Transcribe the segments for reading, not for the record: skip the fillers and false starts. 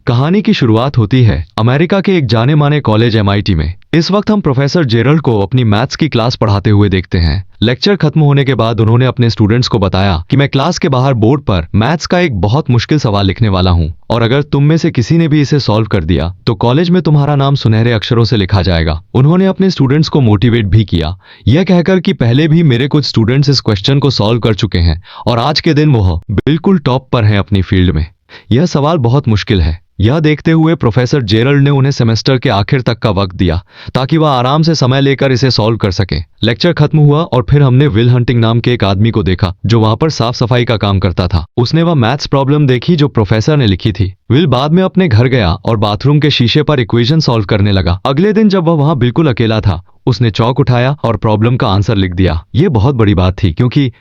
कहानी की शुरुआत होती है अमेरिका के एक जाने माने कॉलेज एमआईटी में। इस वक्त हम प्रोफेसर जेरल्ड को अपनी मैथ्स की क्लास पढ़ाते हुए देखते हैं। लेक्चर खत्म होने के बाद उन्होंने अपने स्टूडेंट्स को बताया कि मैं क्लास के बाहर बोर्ड पर मैथ्स का एक बहुत मुश्किल सवाल लिखने वाला हूं और अगर तुम में से किसी ने भी इसे सॉल्व कर दिया तो कॉलेज में तुम्हारा नाम सुनहरे अक्षरों से लिखा जाएगा। उन्होंने अपने स्टूडेंट्स को मोटिवेट भी किया, यह कहकर कि पहले भी मेरे कुछ स्टूडेंट्स इस क्वेश्चन को सॉल्व कर चुके हैं और आज के दिन वो बिल्कुल टॉप पर हैं अपनी फील्ड में। यह सवाल बहुत मुश्किल है। यह देखते हुए प्रोफेसर जेरल्ड ने उन्हें सेमेस्टर के आखिर तक का वक्त दिया ताकि वह आराम से समय लेकर इसे सॉल्व कर सके। लेक्चर खत्म हुआ और फिर हमने विल हंटिंग नाम के एक आदमी को देखा जो वहां पर साफ सफाई का काम करता था। उसने वह मैथ्स प्रॉब्लम देखी जो प्रोफेसर ने लिखी थी। विल बाद में अपने घर गया और बाथरूम के शीशे पर इक्वेशन सॉल्व करने लगा। अगले दिन जब वह वहां बिल्कुल अकेला था, उसने चौक उठाया और प्रॉब्लम का आंसर लिख दिया। यह बहुत बड़ी बात थी क्योंकि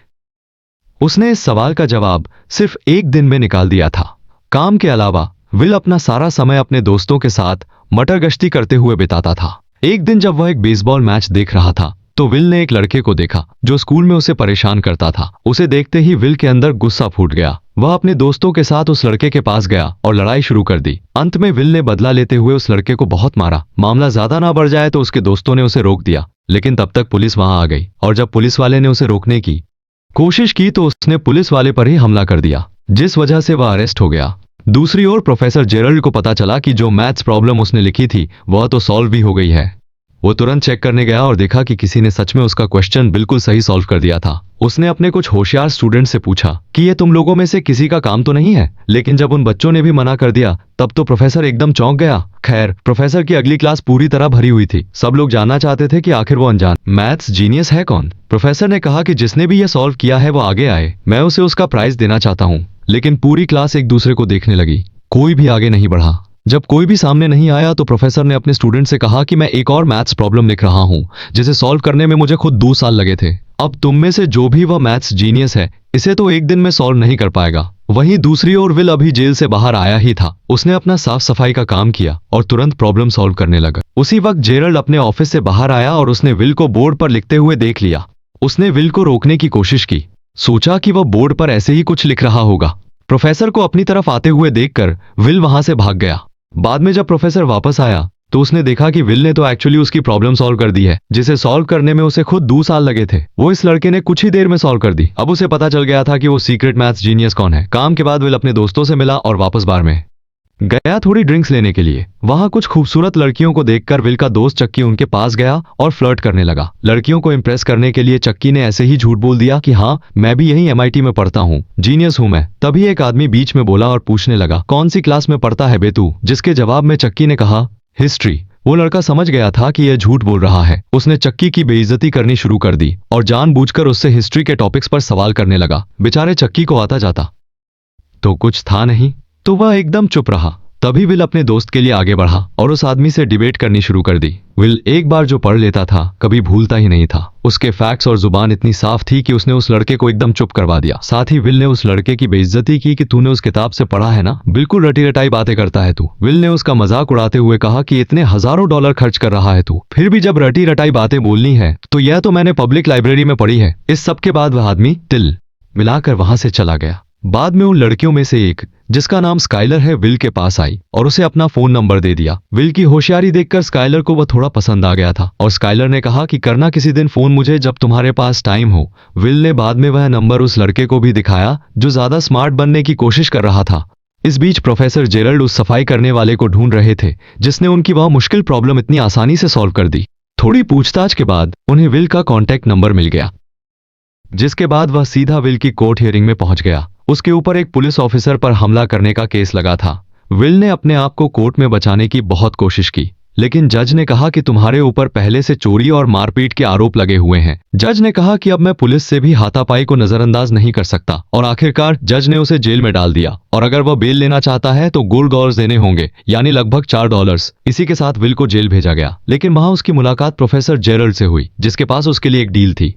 उसने इस सवाल का जवाब सिर्फ एक दिन में निकाल दिया था। काम के अलावा विल अपना सारा समय अपने दोस्तों के साथ मटर गश्ती करते हुए बिताता था। एक दिन जब वह एक बेसबॉल मैच देख रहा था तो विल ने एक लड़के को देखा जो स्कूल में उसे परेशान करता था। उसे देखते ही विल के अंदर गुस्सा फूट गया। वह अपने दोस्तों के साथ उस लड़के के पास गया और लड़ाई शुरू कर दी। अंत में विल ने बदला लेते हुए उस लड़के को बहुत मारा। मामला ज्यादा ना बढ़ जाए तो उसके दोस्तों ने उसे रोक दिया, लेकिन तब तक पुलिस वहां आ गई और जब पुलिस वाले ने उसे रोकने की कोशिश की तो उसने पुलिस वाले पर ही हमला कर दिया, जिस वजह से वह अरेस्ट हो गया। दूसरी ओर प्रोफेसर जेरल्ड को पता चला कि जो मैथ्स प्रॉब्लम उसने लिखी थी वह तो सॉल्व भी हो गई है। वो तुरंत चेक करने गया और देखा कि किसी ने सच में उसका क्वेश्चन बिल्कुल सही सॉल्व कर दिया था। उसने अपने कुछ होशियार स्टूडेंट से पूछा कि ये तुम लोगों में से किसी का काम तो नहीं है, लेकिन जब उन बच्चों ने भी मना कर दिया तब तो प्रोफेसर एकदम चौंक गया। खैर, प्रोफेसर की अगली क्लास पूरी तरह भरी हुई थी। सब लोग जानना चाहते थे कि आखिर वो अनजान मैथ्स जीनियस है कौन। प्रोफेसर ने कहा कि जिसने भी ये सॉल्व किया है वो आगे आए, मैं उसे उसका प्राइज देना चाहता हूँ। लेकिन पूरी क्लास एक दूसरे को देखने लगी, कोई भी आगे नहीं बढ़ा। जब कोई भी सामने नहीं आया तो प्रोफेसर ने अपने स्टूडेंट से कहा कि मैं एक और मैथ्स प्रॉब्लम लिख रहा हूं जिसे सॉल्व करने में मुझे खुद 2 साल लगे थे। अब तुम में से जो भी वह मैथ्स जीनियस है इसे तो एक दिन में सॉल्व नहीं कर पाएगा। वहीं दूसरी ओर विल अभी जेल से बाहर आया ही था। उसने अपना साफ सफाई का काम किया और तुरंत प्रॉब्लम सॉल्व करने लगा। उसी वक्त जेरल्ड अपने ऑफिस से बाहर आया और उसने विल को बोर्ड पर लिखते हुए देख लिया। उसने विल को रोकने की कोशिश की, सोचा कि वह बोर्ड पर ऐसे ही कुछ लिख रहा होगा। प्रोफेसर को अपनी तरफ आते हुए देखकर विल वहां से भाग गया। बाद में जब प्रोफेसर वापस आया तो उसने देखा कि विल ने तो एक्चुअली उसकी प्रॉब्लम सॉल्व कर दी है जिसे सॉल्व करने में उसे खुद 2 साल लगे थे। वो इस लड़के ने कुछ ही देर में सॉल्व कर दी। अब उसे पता चल गया था कि वो सीक्रेट मैथ्स जीनियस कौन है। काम के बाद विल अपने दोस्तों से मिला और वापस बार में गया थोड़ी ड्रिंक्स लेने के लिए। वहां कुछ खूबसूरत लड़कियों को देखकर विल का दोस्त चक्की उनके पास गया और फ्लर्ट करने लगा। लड़कियों को इंप्रेस करने के लिए चक्की ने ऐसे ही झूठ बोल दिया कि हाँ, मैं भी यही एमआईटी में पढ़ता हूँ, जीनियस हूँ मैं। तभी एक आदमी बीच में बोला और पूछने लगा, कौन सी क्लास में पढ़ता है बे तू? जिसके जवाब में चक्की ने कहा, हिस्ट्री। वो लड़का समझ गया था कि यह झूठ बोल रहा है। उसने चक्की की बेइज्जती करनी शुरू कर दी और जानबूझकर उससे हिस्ट्री के टॉपिक्स पर सवाल करने लगा। बेचारे चक्की को आता जाता तो कुछ था नहीं, तो वह एकदम चुप रहा। तभी विल अपने दोस्त के लिए आगे बढ़ा और उस आदमी से डिबेट करनी शुरू कर दी। विल एक बार जो पढ़ लेता था कभी भूलता ही नहीं था। उसके फैक्ट्स और जुबान इतनी साफ थी कि उसने उस लड़के को एकदम चुप करवा दिया। साथ ही विल ने उस लड़के की बेइज्जती की कि तूने उस किताब से पढ़ा है ना, बिल्कुल रटी रटाई बातें करता है तू। विल ने उसका मजाक उड़ाते हुए कहा कि इतने हजारों डॉलर खर्च कर रहा है तू, फिर भी जब रटी रटाई बातें बोलनी है तो यह तो मैंने पब्लिक लाइब्रेरी में पढ़ी है। इस सब के बाद वह आदमी तिल मिलाकर वहां से चला गया। बाद में उन लड़कियों में से एक जिसका नाम स्काइलर है विल के पास आई और उसे अपना फोन नंबर दे दिया। विल की होशियारी देखकर स्काइलर को वह थोड़ा पसंद आ गया था और स्काइलर ने कहा कि करना किसी दिन फोन मुझे जब तुम्हारे पास टाइम हो। विल ने बाद में वह नंबर उस लड़के को भी दिखाया जो ज्यादा स्मार्ट बनने की कोशिश कर रहा था। इस बीच प्रोफेसर जेरल्ड उस सफाई करने वाले को ढूंढ रहे थे जिसने उनकी वह मुश्किल प्रॉब्लम इतनी आसानी से सॉल्व कर दी। थोड़ी पूछताछ के बाद उन्हें विल का कॉन्टैक्ट नंबर मिल गया, जिसके बाद वह सीधा विल की कोर्ट हियरिंग में पहुंच गया। उसके ऊपर एक पुलिस ऑफिसर पर हमला करने का केस लगा था। विल ने अपने आप को कोर्ट में बचाने की बहुत कोशिश की, लेकिन जज ने कहा कि तुम्हारे ऊपर पहले से चोरी और मारपीट के आरोप लगे हुए हैं। जज ने कहा कि अब मैं पुलिस से भी हाथापाई को नजरअंदाज नहीं कर सकता और आखिरकार जज ने उसे जेल में डाल दिया और अगर वह बेल लेना चाहता है तो $2 देने होंगे, यानी लगभग $4। इसी के साथ विल को जेल भेजा गया, लेकिन वहां उसकी मुलाकात प्रोफेसर जेरल्ड से हुई जिसके पास उसके लिए एक डील थी।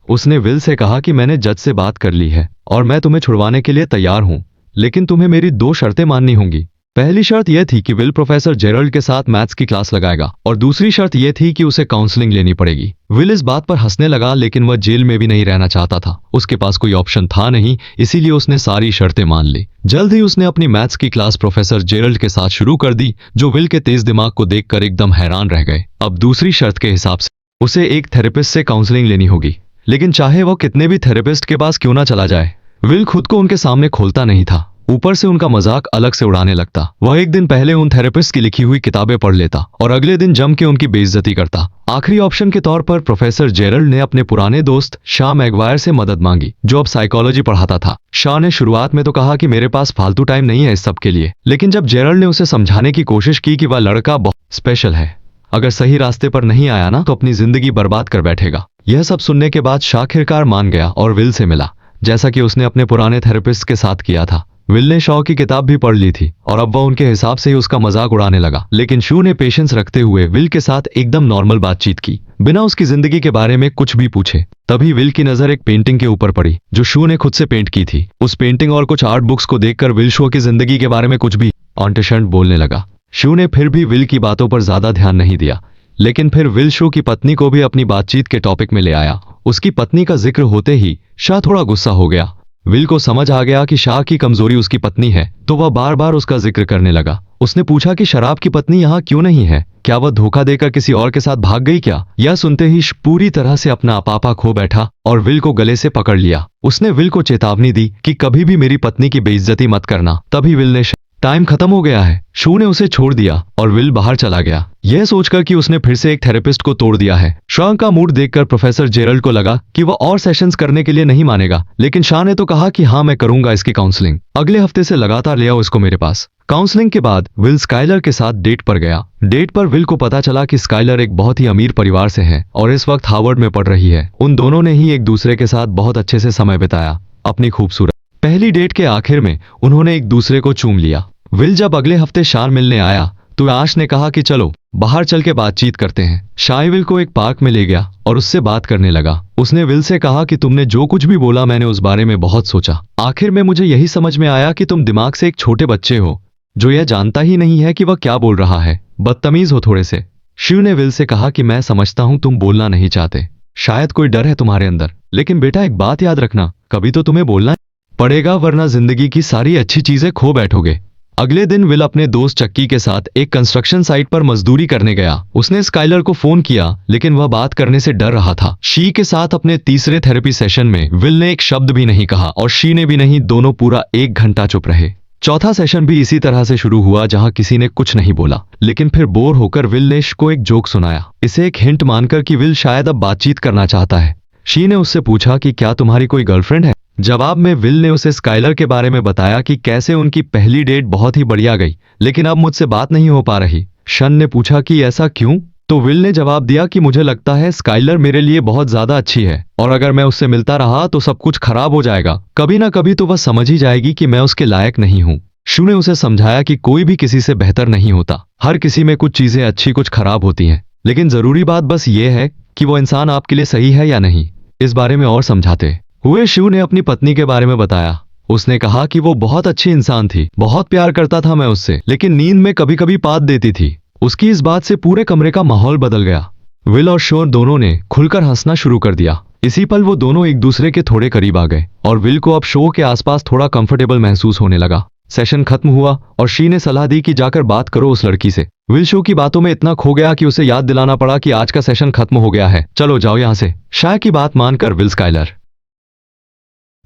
उसने विल से कहा कि मैंने जज से बात कर ली है और मैं तुम्हें छुड़वाने के लिए तैयार हूं, लेकिन तुम्हें मेरी 2 शर्तें माननी होंगी। पहली शर्त यह थी कि विल प्रोफेसर जेरल्ड के साथ मैथ्स की क्लास लगाएगा और दूसरी शर्त यह थी कि उसे काउंसलिंग लेनी पड़ेगी। विल इस बात पर हंसने लगा, लेकिन वह जेल में भी नहीं रहना चाहता था। उसके पास कोई ऑप्शन था नहीं, इसीलिए उसने सारी शर्तें मान ली। जल्द ही उसने अपनी मैथ्स की क्लास प्रोफेसर जेरल्ड के साथ शुरू कर दी, जो विल के तेज दिमाग को देखकर एकदम हैरान रह गए। अब दूसरी शर्त के हिसाब से उसे एक थेरेपिस्ट से काउंसलिंग लेनी होगी, लेकिन चाहे वो कितने भी थेरेपिस्ट के पास क्यों ना चला जाए, विल खुद को उनके सामने खोलता नहीं था। ऊपर से उनका मजाक अलग से उड़ाने लगता। वह एक दिन पहले उन थेरेपिस्ट की लिखी हुई किताबें पढ़ लेता और अगले दिन जम के उनकी बेइज्जती करता। आखिरी ऑप्शन के तौर पर प्रोफेसर जेरल्ड ने अपने पुराने दोस्त शॉ मैगवायर से मदद मांगी, जो अब साइकोलॉजी पढ़ाता था। शॉ ने शुरुआत में तो कहा कि मेरे पास फालतू टाइम नहीं है इस सब के लिए, लेकिन जब जेरल्ड ने उसे समझाने की कोशिश की कि वह लड़का बहुत स्पेशल है, अगर सही रास्ते पर नहीं आया ना तो अपनी जिंदगी बर्बाद कर बैठेगा। यह सब सुनने के बाद शॉ आखिरकार मान गया और विल से मिला, जैसा कि उसने अपने पुराने थेरेपिस्ट के साथ किया था। विल ने शॉ की किताब भी पढ़ ली थी और अब वह उनके हिसाब से ही उसका मजाक उड़ाने लगा, लेकिन शू ने पेशेंस रखते हुए विल के साथ एकदम नॉर्मल बातचीत की, बिना उसकी जिंदगी के बारे में कुछ भी पूछे। तभी विल की नजर एक पेंटिंग के ऊपर पड़ी, जो शू ने खुद से पेंट की थी। उस पेंटिंग और कुछ आर्ट बुक्स को देखकर विल शू की जिंदगी के बारे में कुछ भी ऑन्टेशंट बोलने लगा। शू ने फिर भी विल की बातों पर ज्यादा ध्यान नहीं दिया, लेकिन फिर विल शू की पत्नी को भी अपनी बातचीत के टॉपिक में ले आया। उसकी पत्नी का जिक्र होते ही शाह थोड़ा गुस्सा हो गया। विल को समझ आ गया कि शाह की कमजोरी उसकी पत्नी है, तो वह बार बार उसका जिक्र करने लगा। उसने पूछा कि शराब की पत्नी यहाँ क्यों नहीं है, क्या वह धोखा देकर किसी और के साथ भाग गई क्या? यह सुनते ही पूरी तरह से अपना आपा खो बैठा और विल को गले से पकड़ लिया। उसने विल को चेतावनी दी कि कभी भी मेरी पत्नी की बेइज्जती मत करना। तभी विल ने टाइम खत्म हो गया है। शू ने उसे छोड़ दिया और विल बाहर चला गया, यह सोचकर कि उसने फिर से एक थेरेपिस्ट को तोड़ दिया है। शॉ का मूड देखकर प्रोफेसर जेरल्ड को लगा कि वह और सेशंस करने के लिए नहीं मानेगा, लेकिन शाह ने तो कहा कि हाँ मैं करूंगा इसकी काउंसलिंग। अगले हफ्ते से लगातार ले आओ इसको मेरे पास। काउंसलिंग के बाद विल स्काइलर के साथ डेट पर गया। डेट पर विल को पता चला कि स्काइलर एक बहुत ही अमीर परिवार से है और इस वक्त हार्वर्ड में पढ़ रही है। उन दोनों ने ही एक दूसरे के साथ बहुत अच्छे से समय बिताया। अपनी खूबसूरत पहली डेट के आखिर में उन्होंने एक दूसरे को चूम लिया। विल जब अगले हफ्ते शाह मिलने आया तो आश ने कहा कि चलो बाहर चल के बातचीत करते हैं। शाह विल को एक पार्क में ले गया और उससे बात करने लगा। उसने विल से कहा कि तुमने जो कुछ भी बोला मैंने उस बारे में बहुत सोचा। आखिर में मुझे यही समझ में आया कि तुम दिमाग से एक छोटे बच्चे हो जो यह जानता ही नहीं है कि वह क्या बोल रहा है। बदतमीज हो थोड़े से। शिव ने विल से कहा कि मैं समझता हूं तुम बोलना नहीं चाहते, शायद कोई डर है तुम्हारे अंदर, लेकिन बेटा एक बात याद रखना, कभी तो तुम्हें बोलना पड़ेगा वरना जिंदगी की सारी अच्छी चीजें खो बैठोगे। अगले दिन विल अपने दोस्त चक्की के साथ एक कंस्ट्रक्शन साइट पर मजदूरी करने गया। उसने स्काइलर को फोन किया, लेकिन वह बात करने से डर रहा था। शी के साथ अपने तीसरे थेरेपी सेशन में विल ने एक शब्द भी नहीं कहा और शी ने भी नहीं। दोनों पूरा 1 घंटा चुप रहे। चौथा सेशन भी इसी तरह से शुरू हुआ जहां किसी ने कुछ नहीं बोला, लेकिन फिर बोर होकर विल ने शी को एक जोक सुनाया। इसे एक हिंट मानकर कि विल शायद अब बातचीत करना चाहता है। शी ने उससे पूछा कि क्या तुम्हारी कोई गर्लफ्रेंड है? जवाब में विल ने उसे स्काइलर के बारे में बताया कि कैसे उनकी पहली डेट बहुत ही बढ़िया गई, लेकिन अब मुझसे बात नहीं हो पा रही। शन ने पूछा कि ऐसा क्यों? तो विल ने जवाब दिया कि मुझे लगता है स्काइलर मेरे लिए बहुत ज्यादा अच्छी है और अगर मैं उससे मिलता रहा तो सब कुछ खराब हो जाएगा। कभी ना कभी तो वह समझ ही जाएगी कि मैं उसके लायक नहीं हूँ। शू ने उसे समझाया कि कोई भी किसी से बेहतर नहीं होता। हर किसी में कुछ चीजें अच्छी कुछ खराब होती हैं, लेकिन जरूरी बात बस ये है कि वो इंसान आपके लिए सही है या नहीं। इस बारे में और समझाते हुए शू ने अपनी पत्नी के बारे में बताया। उसने कहा कि वो बहुत अच्छी इंसान थी, बहुत प्यार करता था मैं उससे, लेकिन नींद में कभी कभी पाद देती थी। उसकी इस बात से पूरे कमरे का माहौल बदल गया। विल और शो दोनों ने खुलकर हंसना शुरू कर दिया। इसी पल वो दोनों एक दूसरे के थोड़े करीब आ गए और विल को अब शो के आसपास थोड़ा कंफर्टेबल महसूस होने लगा। सेशन खत्म हुआ और शी ने सलाह दी कि जाकर बात करो उस लड़की से। विल शो की बातों में इतना खो गया कि उसे याद दिलाना पड़ा कि आज का सेशन खत्म हो गया है, चलो जाओ यहाँ से। शाह की बात मानकर विल स्काइलर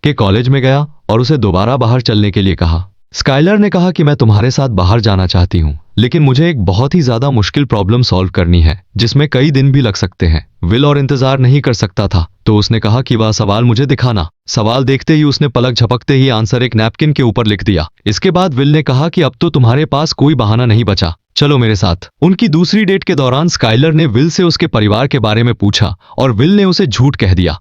के कॉलेज में गया और उसे दोबारा बाहर चलने के लिए कहा। स्काइलर ने कहा कि मैं तुम्हारे साथ बाहर जाना चाहती हूँ, लेकिन मुझे एक बहुत ही ज्यादा मुश्किल प्रॉब्लम सॉल्व करनी है जिसमें कई दिन भी लग सकते हैं। विल और इंतजार नहीं कर सकता था, तो उसने कहा कि वह सवाल मुझे दिखाना। सवाल देखते ही उसने पलक झपकते ही आंसर एक नैपकिन के ऊपर लिख दिया। इसके बाद विल ने कहा कि अब तो तुम्हारे पास कोई बहाना नहीं बचा, चलो मेरे साथ। उनकी दूसरी डेट के दौरान स्काइलर ने विल से उसके परिवार के बारे में पूछा और विल ने उसे झूठ कह दिया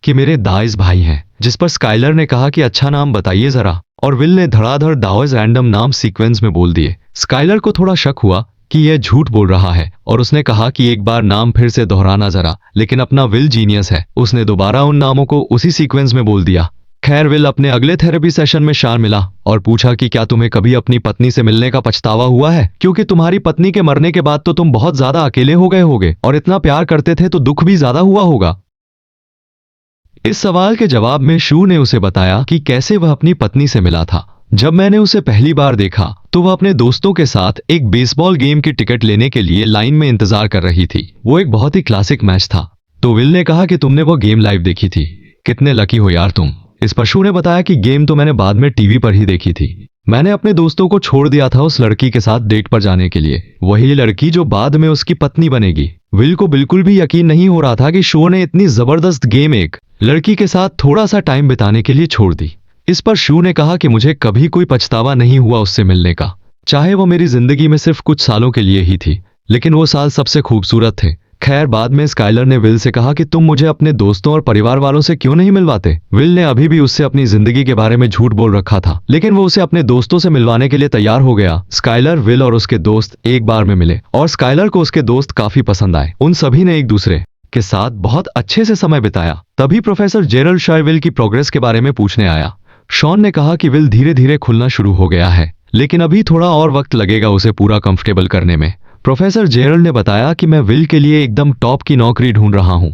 कि मेरे दाइज भाई हैं, जिस पर स्काइलर ने कहा कि अच्छा नाम बताइए जरा, और विल ने धड़ाधड़ दाइज रैंडम नाम सीक्वेंस में बोल दिए। स्काइलर को थोड़ा शक हुआ कि यह झूठ बोल रहा है और उसने कहा कि एक बार नाम फिर से दोहराना जरा, लेकिन अपना विल जीनियस है, उसने दोबारा उन नामों को उसी सीक्वेंस में बोल दिया। खैर विल अपने अगले थेरेपी सेशन में शान मिला और पूछा कि क्या तुम्हें कभी अपनी पत्नी से मिलने का पछतावा हुआ है, क्योंकि तुम्हारी पत्नी के मरने के बाद तो तुम बहुत ज्यादा अकेले हो गए होगे और इतना प्यार करते थे तो दुख भी ज्यादा हुआ होगा। इस सवाल के जवाब में शू ने उसे बताया कि कैसे वह अपनी पत्नी से मिला था। जब मैंने उसे पहली बार देखा तो वह अपने दोस्तों के साथ एक बेसबॉल गेम की टिकट लेने के लिए लाइन में इंतजार कर रही थी। वो एक बहुत ही क्लासिक मैच था। तो विल ने कहा कि तुमने वो गेम लाइव देखी थी, कितने लकी हो यार तुम। इस पर शू ने बताया कि गेम तो मैंने बाद में टीवी पर ही देखी थी। मैंने अपने दोस्तों को छोड़ दिया था उस लड़की के साथ डेट पर जाने के लिए, वही लड़की जो बाद में उसकी पत्नी बनेगी। विल को बिल्कुल भी यकीन नहीं हो रहा था कि शो ने इतनी जबरदस्त गेम एक लड़की के साथ थोड़ा सा टाइम बिताने के लिए छोड़ दी। इस पर शू ने कहा कि मुझे कभी कोई पछतावा नहीं हुआ उससे मिलने का, चाहे वो मेरी जिंदगी में सिर्फ कुछ सालों के लिए ही थी, लेकिन वो साल सबसे खूबसूरत थे। खैर बाद में स्काइलर ने विल से कहा कि तुम मुझे अपने दोस्तों और परिवार वालों से क्यों नहीं मिलवाते। विल ने अभी भी उससे अपनी जिंदगी के बारे में झूठ बोल रखा था, लेकिन वो उसे अपने दोस्तों से मिलवाने के लिए तैयार हो गया। स्काइलर, विल और उसके दोस्त एक बार में मिले और स्काइलर को उसके दोस्त काफी पसंद आए। उन सभी ने एक दूसरे के साथ बहुत अच्छे से समय बिताया। तभी प्रोफेसर जेरल्ड शाय विल की प्रोग्रेस के बारे में पूछने आया। शॉन ने कहा कि विल धीरे धीरे खुलना शुरू हो गया है, लेकिन अभी थोड़ा और वक्त लगेगा उसे पूरा कंफर्टेबल करने में। प्रोफेसर जेरल्ड ने बताया कि मैं विल के लिए एकदम टॉप की नौकरी ढूंढ रहा हूं।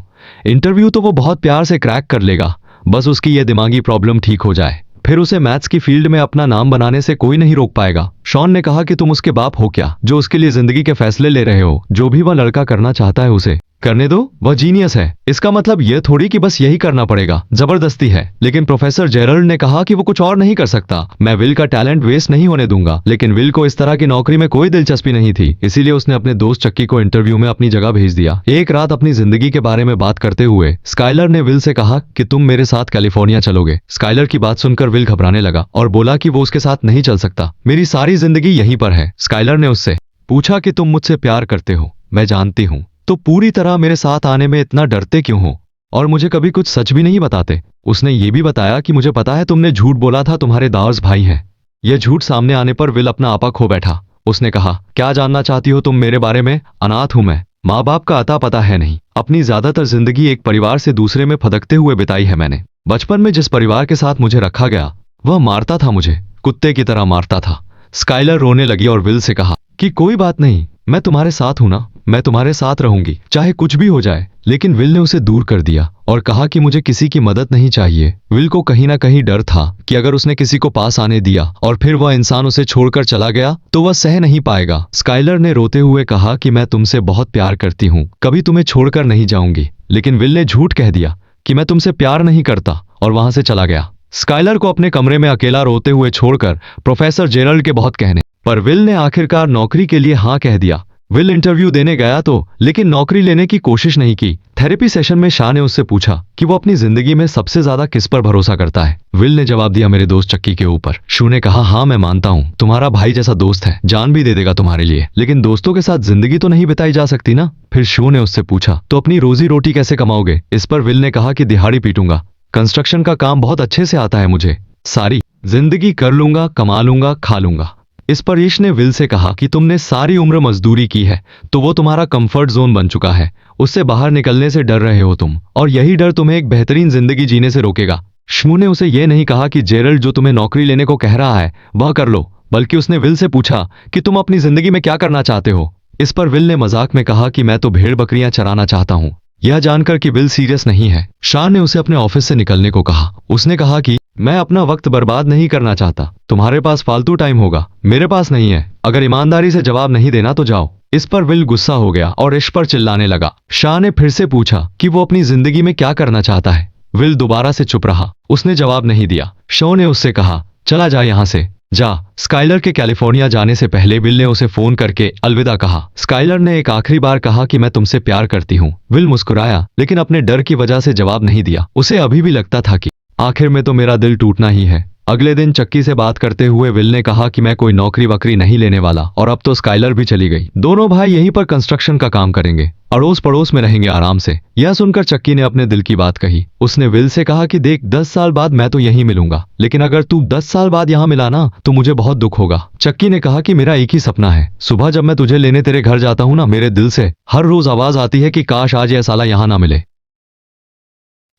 इंटरव्यू तो वो बहुत प्यार से क्रैक कर लेगा, बस उसकी ये दिमागी प्रॉब्लम ठीक हो जाए, फिर उसे मैथ्स की फील्ड में अपना नाम बनाने से कोई नहीं रोक पाएगा। शॉन ने कहा कि तुम उसके बाप हो क्या, जो उसके लिए जिंदगी के फैसले ले रहे हो। जो भी वह लड़का करना चाहता है उसे करने दो, वह जीनियस है। इसका मतलब यह थोड़ी कि बस यही करना पड़ेगा, जबरदस्ती है। लेकिन प्रोफेसर जेरल्ड ने कहा कि वो कुछ और नहीं कर सकता। मैं विल का टैलेंट वेस्ट नहीं होने दूंगा। लेकिन विल को इस तरह की नौकरी में कोई दिलचस्पी नहीं थी, इसीलिए उसने अपने दोस्त चक्की को इंटरव्यू में अपनी जगह भेज दिया। एक रात अपनी जिंदगी के बारे में बात करते हुए स्काइलर ने विल से कहा कि तुम मेरे साथ कैलिफोर्निया चलोगे। स्काइलर की बात सुनकर विल घबराने लगा और बोला कि वो उसके साथ नहीं चल सकता, मेरी सारी जिंदगी यहीं पर है। स्काइलर ने उससे पूछा कि तुम मुझसे प्यार करते हो, मैं जानती हूँ, तो पूरी तरह मेरे साथ आने में इतना डरते क्यों हो, और मुझे कभी कुछ सच भी नहीं बताते। उसने ये भी बताया कि मुझे पता है तुमने झूठ बोला था, तुम्हारे दार्स भाई हैं। यह झूठ सामने आने पर विल अपना आपा खो बैठा। उसने कहा, क्या जानना चाहती हो तुम मेरे बारे में? अनाथ हूं मैं, माँ बाप का अता पता है नहीं। अपनी ज्यादातर जिंदगी एक परिवार से दूसरे में फदकते हुए बिताई है मैंने। बचपन में जिस परिवार के साथ मुझे रखा गया वह मारता था, मुझे कुत्ते की तरह मारता था। स्काइलर रोने लगी और विल से कहा कि कोई बात नहीं, मैं तुम्हारे साथ हूं ना, मैं तुम्हारे साथ रहूंगी चाहे कुछ भी हो जाए। लेकिन विल ने उसे दूर कर दिया और कहा कि मुझे किसी की मदद नहीं चाहिए। विल को कहीं ना कहीं डर था कि अगर उसने किसी को पास आने दिया और फिर वह इंसान उसे छोड़कर चला गया तो वह सह नहीं पाएगा। स्काइलर ने रोते हुए कहा कि मैं तुमसे बहुत प्यार करती हूँ, कभी तुम्हें छोड़कर नहीं जाऊंगी। लेकिन विल ने झूठ कह दिया कि मैं तुमसे प्यार नहीं करता और वहां से चला गया। स्काइलर को अपने कमरे में अकेला रोते हुए छोड़कर प्रोफेसर जेरल्ड के बहुत कहने पर विल ने आखिरकार नौकरी के लिए हाँ कह दिया। विल इंटरव्यू देने गया तो, लेकिन नौकरी लेने की कोशिश नहीं की। थेरेपी सेशन में शाह ने उससे पूछा कि वो अपनी जिंदगी में सबसे ज्यादा किस पर भरोसा करता है। विल ने जवाब दिया, मेरे दोस्त चक्की के ऊपर। शू ने कहा, हाँ मैं मानता हूँ, तुम्हारा भाई जैसा दोस्त है, जान भी दे देगा तुम्हारे लिए, लेकिन दोस्तों के साथ जिंदगी तो नहीं बिताई जा सकती ना। फिर शू ने उससे पूछा, तो अपनी रोजी रोटी कैसे कमाओगे? इस पर विल ने कहा कि दिहाड़ी पीटूंगा, कंस्ट्रक्शन का काम बहुत अच्छे से आता है मुझे, सारी जिंदगी कर लूंगा, कमा लूंगा, खा लूंगा। इस पर ईश ने विल से कहा कि तुमने सारी उम्र मजदूरी की है तो वो तुम्हारा कंफर्ट जोन बन चुका है, उससे बाहर निकलने से डर रहे हो तुम, और यही डर तुम्हें एक बेहतरीन जिंदगी जीने से रोकेगा। शमू ने उसे यह नहीं कहा कि जेरल्ड जो तुम्हें नौकरी लेने को कह रहा है वह कर लो, बल्कि उसने विल से पूछा कि तुम अपनी जिंदगी में क्या करना चाहते हो। इस पर विल ने मजाक में कहा कि मैं तो भेड़ बकरियां चराना चाहता हूं। यह जानकर कि विल सीरियस नहीं है, शाह ने उसे अपने ऑफिस से निकलने को कहा। उसने कहा कि मैं अपना वक्त बर्बाद नहीं करना चाहता, तुम्हारे पास फालतू टाइम होगा, मेरे पास नहीं है, अगर ईमानदारी से जवाब नहीं देना तो जाओ। इस पर विल गुस्सा हो गया और इश पर चिल्लाने लगा। शाह ने फिर से पूछा कि वो अपनी जिंदगी में क्या करना चाहता है। विल दोबारा से चुप रहा, उसने जवाब नहीं दिया। शो ने उससे कहा, चला जा यहां से, जा। स्काइलर के कैलिफोर्निया जाने से पहले विल ने उसे फोन करके अलविदा कहा। स्काइलर ने एक आखिरी बार कहा कि मैं तुमसे प्यार करती हूँ। विल मुस्कुराया, लेकिन अपने डर की वजह से जवाब नहीं दिया। उसे अभी भी लगता था कि आखिर में तो मेरा दिल टूटना ही है। अगले दिन चक्की से बात करते हुए विल ने कहा कि मैं कोई नौकरी वकरी नहीं लेने वाला, और अब तो स्काइलर भी चली गई। दोनों भाई यहीं पर कंस्ट्रक्शन का काम करेंगे, अड़ोस पड़ोस में रहेंगे आराम से। यह सुनकर चक्की ने अपने दिल की बात कही। उसने विल से कहा कि देख, 10 साल बाद मैं तो यहीं मिलूंगा, लेकिन अगर तू 10 साल बाद यहाँ मिला ना तो मुझे बहुत दुख होगा। चक्की ने कहा कि मेरा एक ही सपना है, सुबह जब मैं तुझे लेने तेरे घर जाता हूँ ना, मेरे दिल से हर रोज आवाज आती है कि काश आज यह साला यहाँ ना मिले।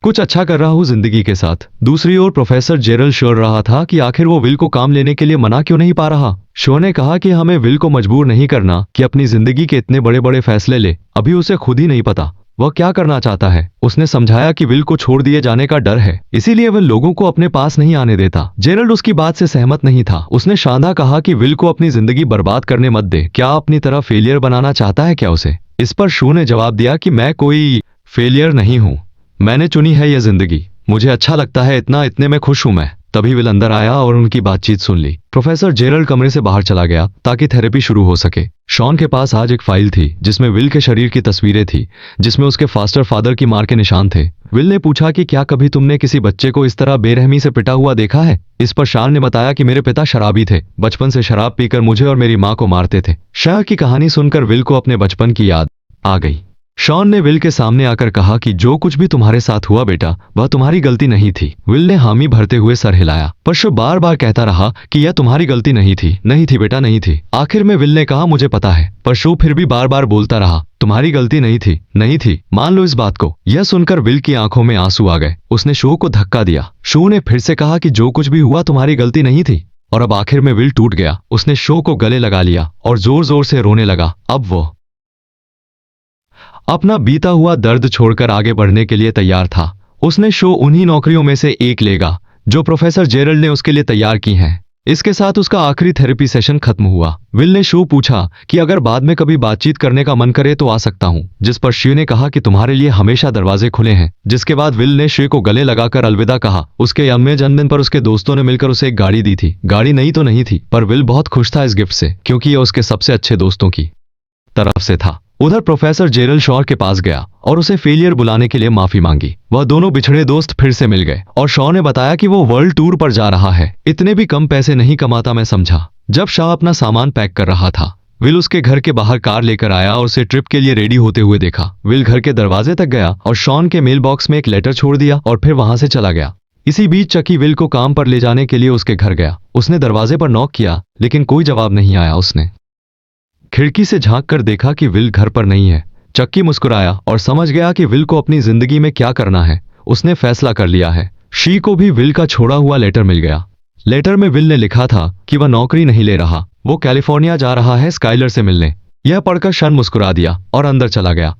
कुछ अच्छा कर रहा हूँ जिंदगी के साथ। दूसरी ओर प्रोफेसर जेरल श्योर रहा था कि आखिर वो विल को काम लेने के लिए मना क्यों नहीं पा रहा। शो ने कहा कि हमें विल को मजबूर नहीं करना कि अपनी जिंदगी के इतने बड़े बड़े फैसले ले, अभी उसे खुद ही नहीं पता वह क्या करना चाहता है। उसने समझाया कि विल को छोड़ दिए जाने का डर है, इसीलिए वह लोगों को अपने पास नहीं आने देता। जेरल्ड उसकी बात से सहमत नहीं था। उसने शानदार कहा कि विल को अपनी जिंदगी बर्बाद करने मत दे। क्या अपनी तरह फेलियर बनाना चाहता है क्या उसे? इस पर शो ने जवाब दिया कि मैं कोई फेलियर नहीं हूँ, मैंने चुनी है यह जिंदगी, मुझे अच्छा लगता है इतने में खुश हूं मैं। तभी विल अंदर आया और उनकी बातचीत सुन ली। प्रोफेसर जेरल्ड कमरे से बाहर चला गया ताकि थेरेपी शुरू हो सके। शॉन के पास आज एक फाइल थी जिसमें विल के शरीर की तस्वीरें थी, जिसमें उसके फास्टर फादर की मार के निशान थे। विल ने पूछा कि क्या कभी तुमने किसी बच्चे को इस तरह बेरहमी से पिटा हुआ देखा है? इस पर शॉन ने बताया कि मेरे पिता शराबी थे, बचपन से शराब पीकर मुझे और मेरी माँ को मारते थे। शॉन की कहानी सुनकर विल को अपने बचपन की याद आ गई। शॉन ने विल के सामने आकर कहा कि जो कुछ भी तुम्हारे साथ हुआ बेटा, वह तुम्हारी गलती नहीं थी। विल ने हामी भरते हुए सर हिलाया, पर शो बार बार कहता रहा कि यह तुम्हारी गलती नहीं थी, नहीं थी बेटा, नहीं थी। आखिर में विल ने कहा मुझे पता है, पर शो फिर भी बार बार बोलता रहा तुम्हारी गलती नहीं थी, नहीं थी, मान लो इस बात को। यह सुनकर विल की आंखों में आंसू आ गए। उसने शो को धक्का दिया। शो ने फिर से कहा कि जो कुछ भी हुआ तुम्हारी गलती नहीं थी। और अब आखिर में विल टूट गया। उसने शो को गले लगा लिया और जोर जोर से रोने लगा। अब वो अपना बीता हुआ दर्द छोड़कर आगे बढ़ने के लिए तैयार था। उसने शो उन्हीं नौकरियों में से एक लेगा जो प्रोफेसर जेरल्ड ने उसके लिए तैयार की हैं। इसके साथ उसका आखिरी थेरेपी सेशन खत्म हुआ। विल ने शो पूछा कि अगर बाद में कभी बातचीत करने का मन करे तो आ सकता हूं, जिस पर शो ने कहा कि तुम्हारे लिए हमेशा दरवाजे खुले हैं। जिसके बाद विल ने शो को गले लगाकर अलविदा कहा। उसके अम्मे जन्मदिन पर उसके दोस्तों ने मिलकर उसे एक गाड़ी दी थी। गाड़ी नई तो नहीं थी, पर विल बहुत खुश था इस गिफ्ट से, क्योंकि यह उसके सबसे अच्छे दोस्तों की तरफ से था। उधर प्रोफेसर जेरल शॉ के पास गया और उसे फेलियर बुलाने के लिए माफी मांगी। वह दोनों बिछड़े दोस्त फिर से मिल गए और शॉ ने बताया कि वो वर्ल्ड टूर पर जा रहा है। इतने भी कम पैसे नहीं कमाता, मैं समझा। जब शॉ अपना सामान पैक कर रहा था, विल उसके घर के बाहर कार लेकर आया और उसे ट्रिप के लिए रेडी होते हुए देखा। विल घर के दरवाजे तक गया और शॉन के मेल बॉक्स में एक लेटर छोड़ दिया और फिर वहां से चला गया। इसी बीच चक्की विल को काम पर ले जाने के लिए उसके घर गया। उसने दरवाजे पर नॉक किया, लेकिन कोई जवाब नहीं आया। उसने खिड़की से झांक कर देखा कि विल घर पर नहीं है। चक्की मुस्कुराया और समझ गया कि विल को अपनी जिंदगी में क्या करना है। उसने फैसला कर लिया है। शी को भी विल का छोड़ा हुआ लेटर मिल गया। लेटर में विल ने लिखा था कि वह नौकरी नहीं ले रहा, वो कैलिफोर्निया जा रहा है स्काइलर से मिलने। यह पढ़कर शन मुस्कुरा दिया और अंदर चला गया।